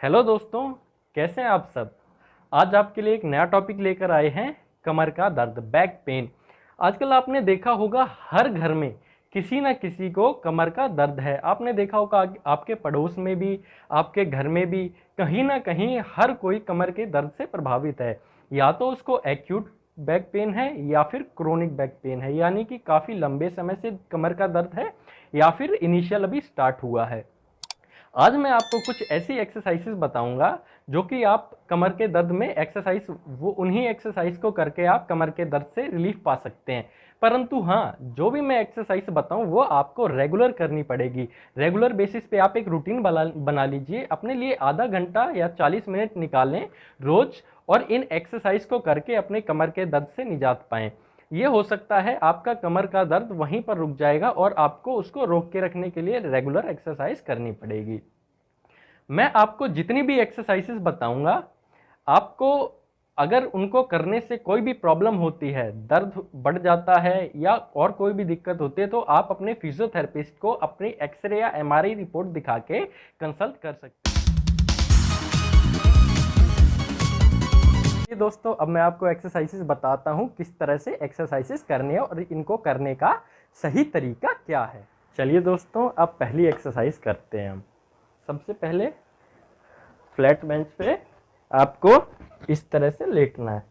Hello दोस्तों, कैसे हैं आप सब। आज आपके लिए एक नया टॉपिक लेकर आए हैं, कमर का दर्द, बैक पेन। आजकल आपने देखा होगा हर घर में किसी ना किसी को कमर का दर्द है। आपने देखा होगा आपके पड़ोस में भी, आपके घर में भी, कहीं ना कहीं हर कोई कमर के दर्द से प्रभावित है। या तो उसको एक्यूट बैक पेन है या फिर क्रोनिक बैक पेन है, यानी कि काफ़ी लंबे समय से कमर का दर्द है या फिर इनिशियल अभी स्टार्ट हुआ है। आज मैं आपको कुछ ऐसी एक्सरसाइजेस बताऊंगा जो कि आप कमर के दर्द में एक्सरसाइज, वो उन्हीं एक्सरसाइज को करके आप कमर के दर्द से रिलीफ पा सकते हैं। परंतु हाँ, जो भी मैं एक्सरसाइज बताऊं वो आपको रेगुलर करनी पड़ेगी। रेगुलर बेसिस पे आप एक रूटीन बना लीजिए, अपने लिए आधा घंटा या 40 मिनट निकालें रोज, और इन एक्सरसाइज को करके अपने कमर के दर्द से निजात पाएं। ये हो सकता है आपका कमर का दर्द वहीं पर रुक जाएगा और आपको उसको रोक के रखने के लिए रेगुलर एक्सरसाइज करनी पड़ेगी। मैं आपको जितनी भी एक्सरसाइजेस बताऊंगा, आपको अगर उनको करने से कोई भी प्रॉब्लम होती है, दर्द बढ़ जाता है या और कोई भी दिक्कत होती है, तो आप अपने फिजियोथेरेपिस्ट को अपनी एक्सरे या एमआरआई रिपोर्ट दिखा के कंसल्ट कर सकते हैं। दोस्तों, अब मैं आपको एक्सरसाइजेस बताता हूं किस तरह से एक्सरसाइजेस करनी है और इनको करने का सही तरीका क्या है। चलिए दोस्तों, अब पहली एक्सरसाइज करते हैं हम। सबसे पहले फ्लैट बेंच पे आपको इस तरह से लेटना है।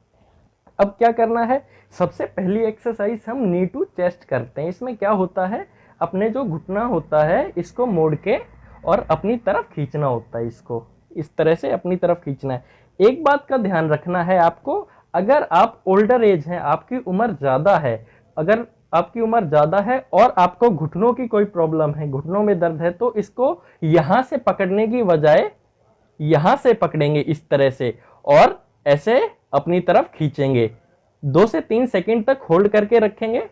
अब क्या करना है, सबसे पहली एक्सरसाइज हम नी टू चेस्ट करते हैं। इसमें क्या होता है, अपने जो घुटना होता है इसको मोड़ के और अपनी तरफ खींचना होता है। इसको इस तरह से अपनी तरफ खींचना है। एक बात का ध्यान रखना है आपको, अगर आप ओल्डर एज हैं, आपकी उम्र ज़्यादा है, अगर आपकी उम्र ज़्यादा है और आपको घुटनों की कोई प्रॉब्लम है, घुटनों में दर्द है, तो इसको यहाँ से पकड़ने की बजाय यहाँ से पकड़ेंगे इस तरह से और ऐसे अपनी तरफ खींचेंगे। 2 से 3 सेकंड तक होल्ड करके रखेंगे,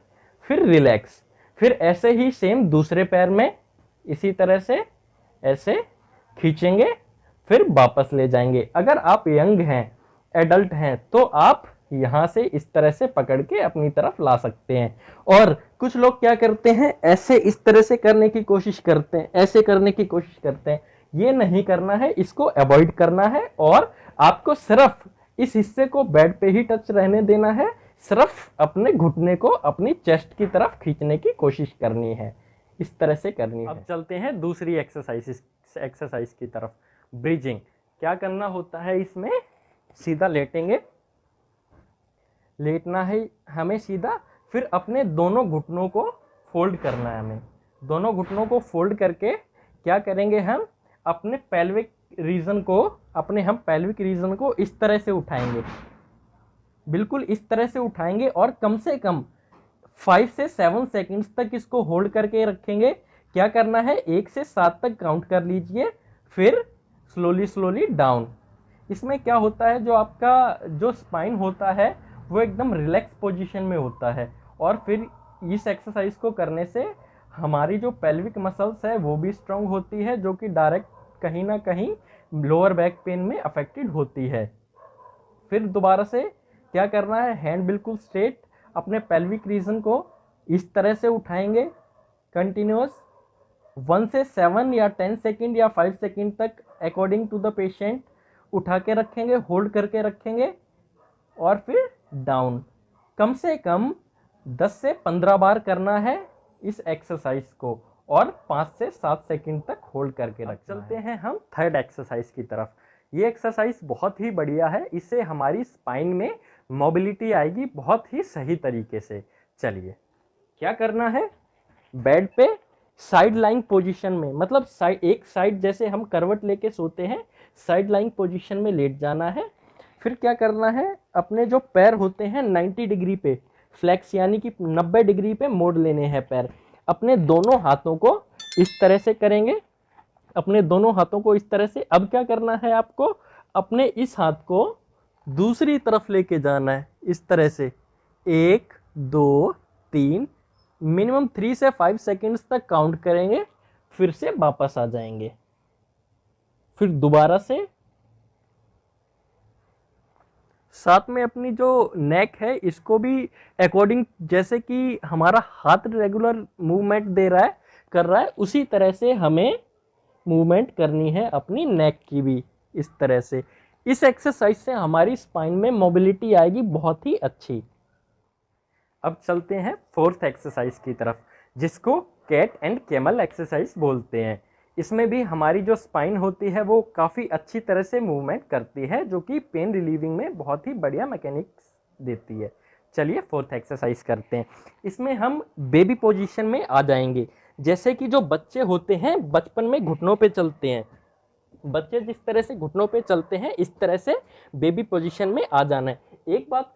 फिर रिलैक्स। फिर ऐसे ही सेम दूसरे पैर में इसी तरह से ऐसे खींचेंगे, फिर वापस ले जाएंगे। अगर आप यंग हैं, एडल्ट हैं, तो आप यहां से इस तरह से पकड़ के अपनी तरफ ला सकते हैं। और कुछ लोग क्या करते हैं, ऐसे इस तरह से करने की कोशिश करते हैं, ऐसे करने की कोशिश करते हैं। ये नहीं करना है, इसको अवॉइड करना है और आपको सिर्फ इस हिस्से को बेड पे ही टच रहने देना है। सिर्फ अपने घुटने को अपनी चेस्ट की तरफ खींचने की कोशिश करनी है, इस तरह से करनी है। अब चलते हैं दूसरी एक्सरसाइज की तरफ। ब्रीजिंग। क्या करना होता है, इसमें सीधा लेटेंगे, लेटना है हमें सीधा, फिर अपने दोनों घुटनों को फोल्ड करना है। हमें दोनों घुटनों को फोल्ड करके क्या करेंगे, हम अपने पेल्विक रीजन को इस तरह से उठाएंगे, बिल्कुल इस तरह से उठाएंगे और कम से कम 5 से 7 सेकंड्स तक इसको होल्ड करके रखेंगे। क्या करना है, 1 से 7 तक काउंट कर लीजिए, फिर स्लोली डाउन। इसमें क्या होता है, जो आपका जो स्पाइन होता है वो एकदम रिलैक्स पोजीशन में होता है और फिर इस एक्सरसाइज को करने से हमारी जो पेल्विक मसल्स है वो भी स्ट्रांग होती है, जो कि डायरेक्ट कहीं ना कहीं लोअर बैक पेन में अफेक्टेड होती है। फिर दोबारा से क्या करना है, हैंड बिल्कुल स्ट्रेट, अपने पेल्विक रीजन को इस तरह से उठाएंगे कंटिन्यूअस 1 से 7 या 10 सेकंड या 5 सेकंड तक अकॉर्डिंग टू द पेशेंट उठा के रखेंगे, होल्ड करके रखेंगे और फिर डाउन। कम से कम 10 से 15 बार करना है इस एक्सरसाइज को और 5 से 7 सेकंड तक होल्ड करके रख। चलते हैं हम थर्ड एक्सरसाइज की तरफ। ये एक्सरसाइज बहुत ही बढ़िया है, इससे हमारी स्पाइन में मोबिलिटी आएगी बहुत ही सही तरीके से। चलिए, क्या करना है, बेड पे साइड लाइंग पोजीशन में, मतलब एक साइड जैसे हम करवट लेके सोते हैं, साइड लाइंग पोजीशन में लेट जाना है। फिर क्या करना है, अपने जो पैर होते हैं 90 डिग्री पे फ्लेक्स, यानी कि 90 डिग्री पे मोड़ लेने हैं पैर। अपने दोनों हाथों को इस तरह से करेंगे, अपने दोनों हाथों को इस तरह से। अब क्या करना है, आपको अपने इस हाथ को दूसरी तरफ लेके जाना है इस तरह से। 1 2 3, मिनिमम 3 से 5 सेकंड्स तक काउंट करेंगे, फिर से वापस आ जाएंगे। फिर दोबारा से साथ में अपनी जो नेक है इसको भी अकॉर्डिंग, जैसे कि हमारा हाथ रेगुलर मूवमेंट कर रहा है, उसी तरह से हमें मूवमेंट करनी है अपनी नेक की भी। इस तरह से। इस एक्सरसाइज से हमारी स्पाइन में मोबिलिटी आएगी बहुत ही अच्छी। अब चलते हैं फोर्थ एक्सरसाइज की तरफ, जिसको कैट एंड कैमल एक्सरसाइज बोलते हैं। इसमें भी हमारी जो स्पाइन होती है वो काफ़ी अच्छी तरह से मूवमेंट करती है, जो कि पेन रिलीविंग में बहुत ही बढ़िया मैकेनिक्स देती है। चलिए फोर्थ एक्सरसाइज करते हैं। इसमें हम बेबी पोजीशन में आ जाएंगे। जैसे कि जो बच्चे होते हैं बचपन में घुटनों पे चलते हैं, बच्चे जिस तरह से घुटनों पे चलते हैं इस तरह से बेबी पोजीशन में आ जाना है। एक बात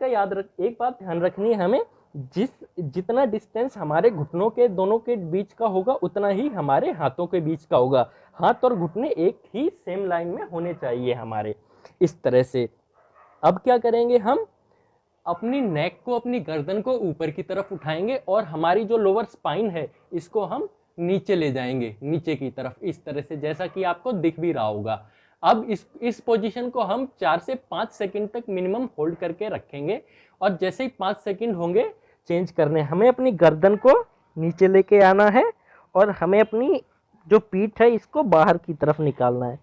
ध्यान रखनी है हमें, जितना डिस्टेंस हमारे घुटनों के दोनों के बीच का होगा उतना ही हमारे हाथों के बीच का होगा। हाथ और घुटने एक ही सेम लाइन में होने चाहिए हमारे, इस तरह से। अब क्या करेंगे, हम अपनी नेक को, अपनी गर्दन को ऊपर की तरफ उठाएंगे और हमारी जो लोअर स्पाइन है इसको हम नीचे ले जाएंगे, नीचे की तरफ, इस तरह से, जैसा कि आपको दिख भी रहा होगा। अब इस पोजीशन को हम 4 से 5 सेकंड तक मिनिमम होल्ड करके रखेंगे और जैसे ही 5 सेकंड होंगे चेंज करने। हमें अपनी गर्दन को नीचे लेके आना है और हमें अपनी जो पीठ है इसको बाहर की तरफ निकालना है।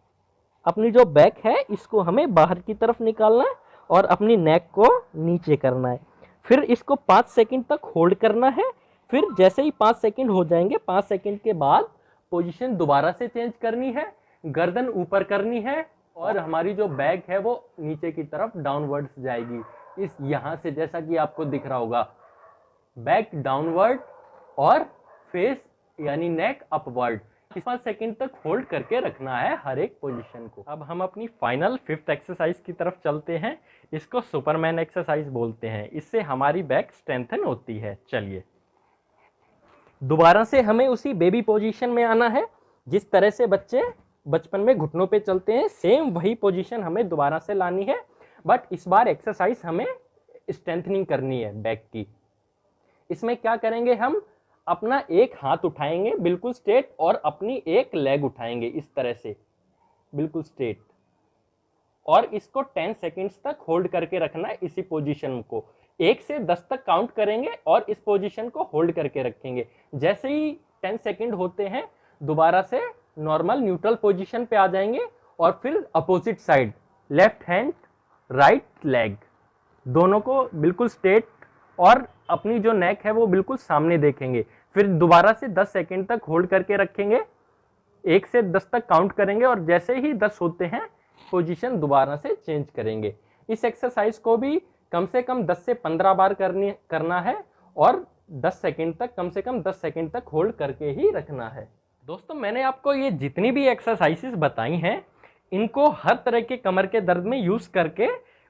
अपनी जो बैक है इसको हमें बाहर की तरफ निकालना है और अपनी नेक को नीचे करना है। फिर इसको 5 सेकंड तक होल्ड करना है। फिर जैसे ही 5 सेकंड हो जाएंगे, 5 सेकंड के बाद पोजीशन दोबारा से चेंज करनी है, गर्दन ऊपर करनी है और हमारी जो बैक है वो नीचे की तरफ डाउनवर्ड्स जाएगी। इस यहाँ से जैसा कि आपको दिख रहा होगा, बैक डाउनवर्ड और फेस यानी नेक अपवर्ड। 5 सेकंड तक होल्ड करके रखना है हर एक पोजीशन को। अब हम अपनी फाइनल 5th एक्सरसाइज की तरफ चलते हैं। इसको सुपरमैन एक्सरसाइज बोलते हैं। इससे हमारी बैक स्ट्रेंथन होती है। चलिए, दोबारा से हमें उसी बेबी पोजीशन में आना है। जिस तरह से बच्चे बचपन में घुटनों पे चलते हैं, सेम वही पोजीशन हमें दोबारा से लानी है, बट इस बार एक्सरसाइज हमें स्ट्रेंथनिंग करनी है बैक की। इसमें क्या करेंगे, हम अपना एक हाथ उठाएंगे बिल्कुल स्ट्रेट और अपनी एक लेग उठाएंगे इस तरह से बिल्कुल स्ट्रेट, और इसको 10 सेकंड्स तक होल्ड करके रखना है। इसी पोजीशन को 1 से 10 तक काउंट करेंगे और इस पोजीशन को होल्ड करके रखेंगे। जैसे ही 10 सेकंड होते हैं दोबारा से नॉर्मल न्यूट्रल पोजीशन पे आ जाएंगे और फिर opposite side, left hand right leg, दोनों को बिल्कुल स्ट्रेट और अपनी जो नेक है वो बिल्कुल सामने देखेंगे। फिर दोबारा से 10 सेकंड तक होल्ड करके रखेंगे, 1 से 10 तक काउंट करेंगे और जैसे ही 10 होते हैं पोजीशन दोबारा से चेंज करेंगे। इस एक्सरसाइज को भी कम से कम 10 से 15 बार करना है और 10 सेकंड तक, कम से कम 10 सेकंड तक होल्ड करके ही रखना है। दोस्तों, मैंने आपको ये जितनी भी एक्सरसाइजेस बताई हैं, इनको हर तरह के कमर के दर्द में यूज करके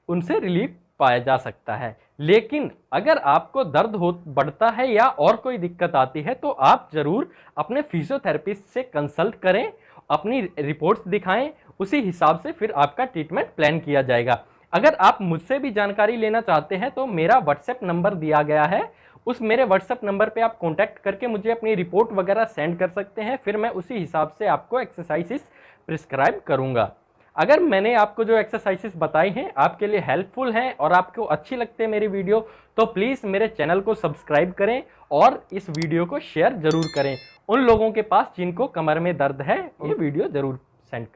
उनसे रिलीफ पाया जा सकता है। लेकिन अगर आपको दर्द बढ़ता है या और कोई दिक्कत आती है तो आप जरूर अपने फिजियोथेरेपिस्ट से कंसल्ट करें, अपनी रिपोर्ट्स दिखाएं, उसी हिसाब से फिर आपका ट्रीटमेंट प्लान किया जाएगा। अगर आप मुझसे भी जानकारी लेना चाहते हैं तो मेरा व्हाट्सएप नंबर दिया गया है, उस मेरे व्हाट्सएप नंबर पे आप कांटेक्ट करके मुझे अपनी रिपोर्ट वगैरह सेंड कर सकते हैं। फिर मैं उसी हिसाब से आपको एक्सरसाइजेस प्रिस्क्राइब करूंगा। अगर मैंने आपको जो एक्सरसाइजेस बताई हैं आपके लिए हेल्पफुल हैं और आपको अच्छी लगती है मेरी वीडियो, तो प्लीज़ मेरे चैनल को सब्सक्राइब करें और इस वीडियो को शेयर जरूर करें। उन लोगों के पास जिनको कमर में दर्द है ये वीडियो जरूर सेंड करें।